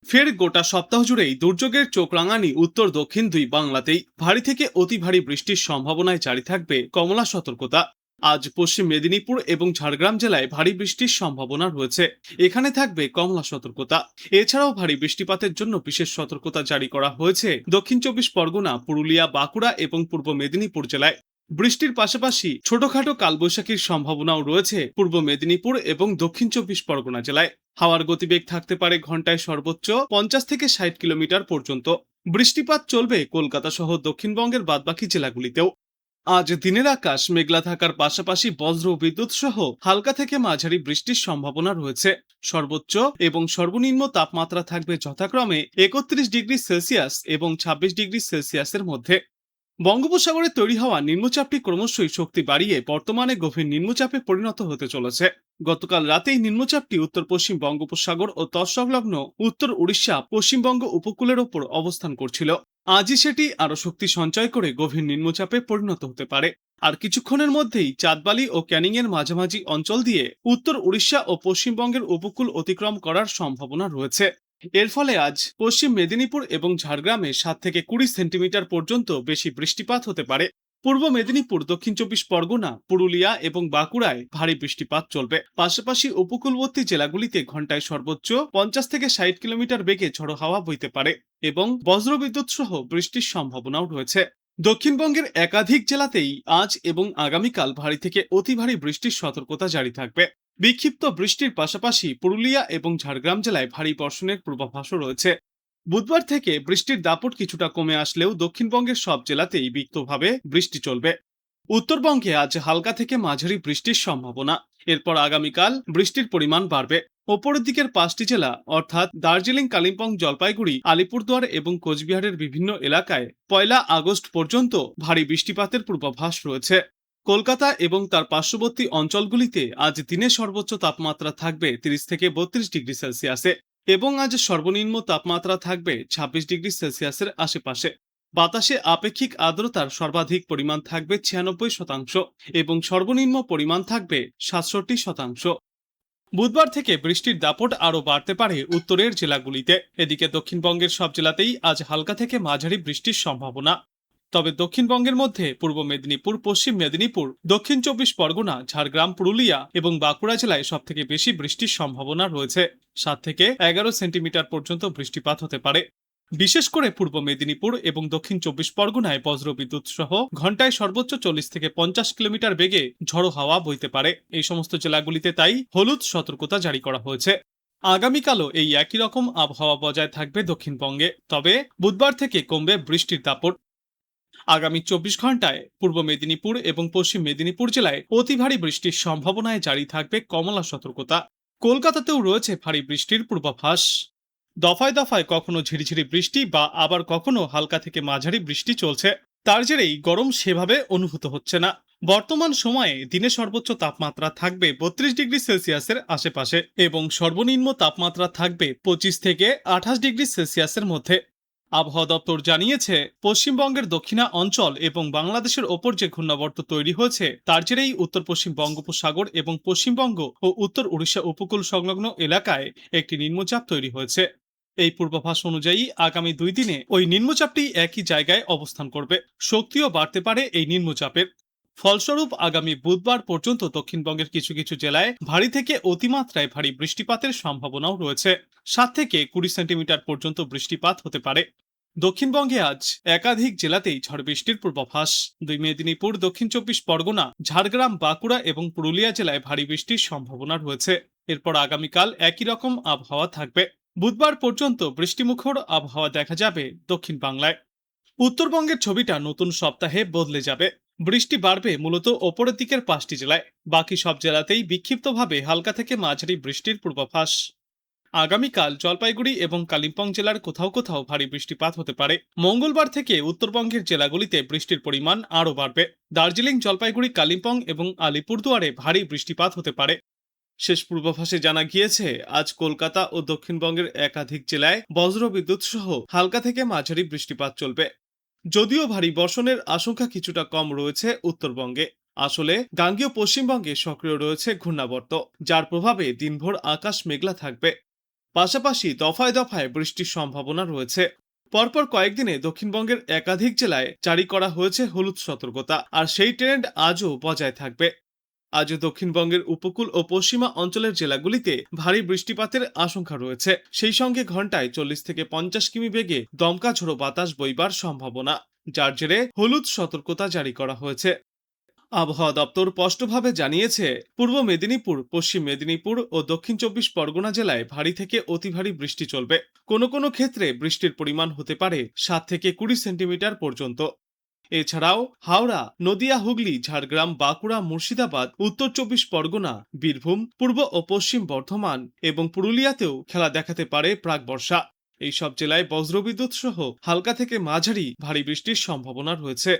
ফের গোটা সপ্তাহ জুড়েই দুর্যোগের চোখ রাঙানি উত্তর দক্ষিণ দুই বাংলাতেই ভারী থেকে অতি ভারী বৃষ্টির সম্ভাবনায় জারি থাকবে কমলা সতর্কতা। আজ পশ্চিম মেদিনীপুর এবং ঝাড়গ্রাম জেলায় ভারী বৃষ্টির সম্ভাবনা রয়েছে। এখানে থাকবে কমলা সতর্কতা। এছাড়াও ভারী বৃষ্টিপাতের জন্য বিশেষ সতর্কতা জারি করা হয়েছে দক্ষিণ চব্বিশ পরগনা, পুরুলিয়া, বাঁকুড়া এবং পূর্ব মেদিনীপুর জেলায়। বৃষ্টির পাশাপাশি ছোটখাটো কালবৈশাখীর সম্ভাবনাও রয়েছে পূর্ব মেদিনীপুর এবং দক্ষিণ চব্বিশ পরগনা জেলায়। হাওয়ার গতিবেগ থাকতে পারে ঘন্টায় সর্বোচ্চ 50 থেকে 60 কিলোমিটার পর্যন্ত। বৃষ্টিপাত চলবে কলকাতা সহ দক্ষিণবঙ্গের বাদবাকি জেলাগুলিতেও। আজ দিনের আকাশ মেঘলা থাকার পাশাপাশি বজ্র বিদ্যুৎ সহ হালকা থেকে মাঝারি বৃষ্টির সম্ভাবনা রয়েছে। সর্বোচ্চ এবং সর্বনিম্ন তাপমাত্রা থাকবে যথাক্রমে 31 ডিগ্রি সেলসিয়াস এবং 26 ডিগ্রি সেলসিয়াসের মধ্যে। বঙ্গোপসাগরে তৈরি হওয়া নিম্নচাপটি ক্রমশই শক্তি বাড়িয়ে বর্তমানে গভীর নিম্নচাপে পরিণত হতে চলেছে। গতকাল রাতেই নিম্নচাপটি উত্তর পশ্চিম বঙ্গোপসাগর ও তৎসংলগ্ন উত্তর উড়িষ্যা, পশ্চিমবঙ্গ উপকূলের ওপর অবস্থান করছিল। আজই সেটি আরো শক্তি সঞ্চয় করে গভীর নিম্নচাপে পরিণত হতে পারে। আর কিছুক্ষণের মধ্যেই চাঁদবালি ও ক্যানিং এর মাঝামাঝি অঞ্চল দিয়ে উত্তর উড়িষ্যা ও পশ্চিমবঙ্গের উপকূল অতিক্রম করার সম্ভাবনা রয়েছে। এর ফলে আজ পশ্চিম মেদিনীপুর এবং ঝাড়গ্রামে 7 থেকে 20 সেন্টিমিটার পর্যন্ত বেশি বৃষ্টিপাত হতে পারে। পূর্ব মেদিনীপুর, দক্ষিণ চব্বিশ পরগনা, পুরুলিয়া এবং বাঁকুড়ায় ভারী বৃষ্টিপাত চলবে। পাশাপাশি উপকূলবর্তী জেলাগুলিতে ঘন্টায় সর্বোচ্চ 50 থেকে 60 কিলোমিটার বেগে ঝড়ো হাওয়া বইতে পারে এবং বজ্রবিদ্যুৎ সহ বৃষ্টির সম্ভাবনাও রয়েছে। দক্ষিণবঙ্গের একাধিক জেলাতেই আজ এবং আগামীকাল ভারী থেকে অতি ভারী বৃষ্টির সতর্কতা জারি থাকবে। বিক্ষিপ্ত বৃষ্টির পাশাপাশি পুরুলিয়া এবং ঝাড়গ্রাম জেলায় ভারী বর্ষণের পূর্বাভাসও রয়েছে। বুধবার থেকে বৃষ্টির দাপট কিছুটা কমে আসলেও দক্ষিণবঙ্গের সব জেলাতেই বিক্ষিপ্তভাবে বৃষ্টি চলবে। উত্তরবঙ্গে আজ হালকা থেকে মাঝারি বৃষ্টির সম্ভাবনা। এরপর আগামীকাল বৃষ্টির পরিমাণ বাড়বে। ওপরের দিকের 5টি জেলা অর্থাৎ দার্জিলিং, কালিম্পং, জলপাইগুড়ি, আলিপুরদুয়ার এবং কোচবিহারের বিভিন্ন এলাকায় 1 আগস্ট পর্যন্ত ভারী বৃষ্টিপাতের পূর্বাভাস রয়েছে। কলকাতা এবং তার পার্শ্ববর্তী অঞ্চলগুলিতে আজ দিনে সর্বোচ্চ তাপমাত্রা থাকবে 30 থেকে 32 ডিগ্রি সেলসিয়াসে এবং আজ সর্বনিম্ন তাপমাত্রা থাকবে 26 ডিগ্রি সেলসিয়াসের আশেপাশে। বাতাসে আপেক্ষিক আর্দ্রতার সর্বাধিক পরিমাণ থাকবে 96% এবং সর্বনিম্ন পরিমাণ থাকবে 67%। বুধবার থেকে বৃষ্টির দাপট আরও বাড়তে পারে উত্তরের জেলাগুলিতে। এদিকে দক্ষিণবঙ্গের সব জেলাতেই আজ হালকা থেকে মাঝারি বৃষ্টির সম্ভাবনা। তবে দক্ষিণবঙ্গের মধ্যে পূর্ব মেদিনীপুর, পশ্চিম মেদিনীপুর, দক্ষিণ চব্বিশ পরগনা, ঝাড়গ্রাম, পুরুলিয়া এবং বাঁকুড়া জেলায় সব থেকে বেশি বৃষ্টির সম্ভাবনা রয়েছে। 7 থেকে 11 সেন্টিমিটার পর্যন্ত বৃষ্টিপাত হতে পারে। বিশেষ করে পূর্ব মেদিনীপুর এবং দক্ষিণ চব্বিশ পরগনায় বজ্রবিদ্যুৎ সহ ঘন্টায় সর্বোচ্চ 40 থেকে 50 কিলোমিটার বেগে ঝড়ো হাওয়া বইতে পারে। এই সমস্ত জেলাগুলিতে তাই হলুদ সতর্কতা জারি করা হয়েছে। আগামীকালও এই একই রকম আবহাওয়া বজায় থাকবে দক্ষিণবঙ্গে, তবে বুধবার থেকে কমবে বৃষ্টির দাপট। আগামী 24 ঘন্টায় পূর্ব মেদিনীপুর এবং পশ্চিম মেদিনীপুর জেলায় অতি ভারী বৃষ্টির সম্ভাবনায় জারি থাকবে কমলা সতর্কতা। কলকাতাতেও রয়েছে ভারী বৃষ্টির পূর্বাভাস। দফায় দফায় কখনো ঝিরিঝিরি বৃষ্টি বা আবার কখনো হালকা থেকে মাঝারি বৃষ্টি চলছে। তার জেরেই গরম সেভাবে অনুভূত হচ্ছে না। বর্তমান সময়ে দিনে সর্বোচ্চ তাপমাত্রা থাকবে 32 ডিগ্রি সেলসিয়াসের আশেপাশে এবং সর্বনিম্ন তাপমাত্রা থাকবে 25 থেকে 28 ডিগ্রি সেলসিয়াসের মধ্যে। আবহাওয়া দপ্তর জানিয়েছে, পশ্চিমবঙ্গের দক্ষিণা অঞ্চল এবং বাংলাদেশের ওপর যে ঘূর্ণাবর্ত তৈরি হয়েছে তার জেরেই উত্তর পশ্চিম বঙ্গোপসাগর এবং পশ্চিমবঙ্গ ও উত্তর উড়িষ্যা উপকূল সংলগ্ন এলাকায় একটি নিম্নচাপ তৈরি হয়েছে। এই পূর্বাভাস অনুযায়ী আগামী 2 দিনে ওই নিম্নচাপটি একই জায়গায় অবস্থান করবে। শক্তিও বাড়তে পারে এই নিম্নচাপের। ফলস্বরূপ আগামী বুধবার পর্যন্ত দক্ষিণবঙ্গের কিছু কিছু জেলায় ভারী থেকে অতিমাত্রায় ভারী বৃষ্টিপাতের সম্ভাবনাও রয়েছে। 7 থেকে 20 সেন্টিমিটার পর্যন্ত বৃষ্টিপাত হতে পারে। দক্ষিণবঙ্গে আজ একাধিক জেলাতেই ঝড় বৃষ্টির পূর্বাভাস। 2 মেদিনীপুর, দক্ষিণ চব্বিশ পরগনা, ঝাড়গ্রাম, বাঁকুড়া এবং পুরুলিয়া জেলায় ভারী বৃষ্টির সম্ভাবনা রয়েছে। এরপর আগামীকাল একই রকম আবহাওয়া থাকবে। বুধবার পর্যন্ত বৃষ্টিমুখর আবহাওয়া দেখা যাবে দক্ষিণ বাংলায়। উত্তরবঙ্গের ছবিটা নতুন সপ্তাহে বদলে যাবে। বৃষ্টি বাড়বে মূলত ওপরের দিকের 5টি জেলায়। বাকি সব জেলাতেই বিক্ষিপ্তভাবে হালকা থেকে মাঝারি বৃষ্টির পূর্বাভাস। আগামীকাল জলপাইগুড়ি এবং কালিম্পং জেলার কোথাও কোথাও ভারী বৃষ্টিপাত হতে পারে। মঙ্গলবার থেকে উত্তরবঙ্গের জেলাগুলিতে বৃষ্টির পরিমাণ আরও বাড়বে। দার্জিলিং, জলপাইগুড়ি, কালিম্পং এবং আলিপুরদুয়ারে ভারী বৃষ্টিপাত হতে পারে। শেষ পূর্বাভাসে জানা গিয়েছে, আজ কলকাতা ও দক্ষিণবঙ্গের একাধিক জেলায় বজ্রবিদ্যুৎ সহ হালকা থেকে মাঝারি বৃষ্টিপাত চলবে। যদিও ভারী বর্ষণের আশঙ্কা কিছুটা কম রয়েছে উত্তরবঙ্গে। আসলে গাঙ্গেয় পশ্চিমবঙ্গে সক্রিয় রয়েছে ঘূর্ণাবর্ত, যার প্রভাবে দিনভর আকাশ মেঘলা থাকবে। পাশাপাশি দফায় দফায় বৃষ্টির সম্ভাবনা রয়েছে। পরপর কয়েকদিনে দক্ষিণবঙ্গের একাধিক জেলায় জারি করা হয়েছে হলুদ সতর্কতা, আর সেই ট্রেন্ড আজও বজায় থাকবে। আজও দক্ষিণবঙ্গের উপকূল ও পশ্চিমা অঞ্চলের জেলাগুলিতে ভারী বৃষ্টিপাতের আশঙ্কা রয়েছে। সেই সঙ্গে ঘন্টায় 40 থেকে 50 কিমি বেগে দমকা ঝোড়ো বাতাস বইবার সম্ভাবনা, যার জেরে হলুদ সতর্কতা জারি করা হয়েছে। আবহাওয়া দপ্তর স্পষ্টভাবে জানিয়েছে, পূর্ব মেদিনীপুর, পশ্চিম মেদিনীপুর ও দক্ষিণ 24 পরগনা জেলায় ভারী থেকে অতি ভারী বৃষ্টি চলবে। কোনো কোনো ক্ষেত্রে বৃষ্টির পরিমাণ হতে পারে 7 থেকে 20 সেন্টিমিটার পর্যন্ত। এছাড়াও হাওড়া, নদিয়া, হুগলি, ঝাড়গ্রাম, বাঁকুড়া, মুর্শিদাবাদ, উত্তর 24 পরগনা, বীরভূম, পূর্ব ও পশ্চিম বর্ধমান এবং পুরুলিয়াতেও খেলা দেখাতে পারে প্রাক বর্ষা। এইসব জেলায় বজ্রবিদ্যুৎ সহ হালকা থেকে মাঝারি ভারী বৃষ্টির সম্ভাবনা রয়েছে।